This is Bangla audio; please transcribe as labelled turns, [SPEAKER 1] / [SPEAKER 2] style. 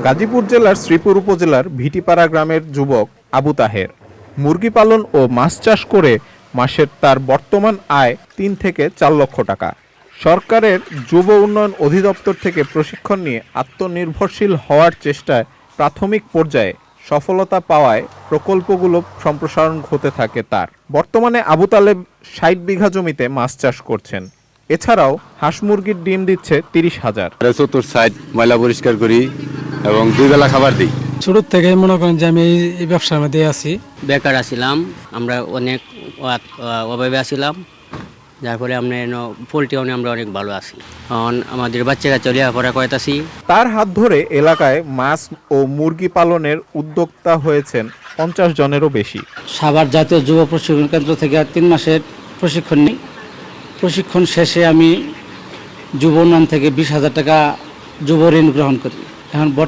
[SPEAKER 1] গাজীপুর জেলার শ্রীপুর উপজেলার ভিটিপাড়া গ্রামের যুবক আবু তাহের মুরগি পালন ও মাছ চাষ করে মাসের তার বর্তমান আয় ৩ থেকে ৪ লক্ষ টাকা। সরকারের যুব উন্নয়ন অধিদপ্তর থেকে প্রশিক্ষণ নিয়ে আত্মনির্ভরশীল হওয়ার চেষ্টায় প্রাথমিক পর্যায়ে সফলতা পাওয়ায় প্রকল্পগুলো সম্প্রসারণ হতে থাকে তার। বর্তমানে আবু তালেব ৬০ বিঘা জমিতে মাছ চাষ করছেন। এছাড়াও হাঁস মুরগির ডিম দিচ্ছে ৩০,০০০।
[SPEAKER 2] চতুর সাইড ময়লা পরিষ্কার করি এবং 2 বেলা খাবার দিই।
[SPEAKER 3] ছোট থেকে মনে করেন যে আমি এই ব্যবসার মধ্যে আছি।
[SPEAKER 4] বেকার আছিলাম, আমরা অনেক অভাবে আছিলাম, যার ফলে আমরা পোলট্রি আমরা অনেক ভালো আছি। কারণ আমাদের বাচ্চারা চলে পড়া করাইতেছি।
[SPEAKER 1] তার হাত ধরে এলাকায় মাছ ও মুরগি পালনের উদ্যোক্তা হয়েছেন 50 জনেরও বেশি।
[SPEAKER 5] সাভার জাতীয় যুব প্রশিক্ষণ কেন্দ্র থেকে 3 মাসের প্রশিক্ষণ নিই। প্রশিক্ষণ শেষে আমি যুব উন্নয়ন থেকে 20,000 টাকা যুব ঋণ গ্রহণ করি। এখন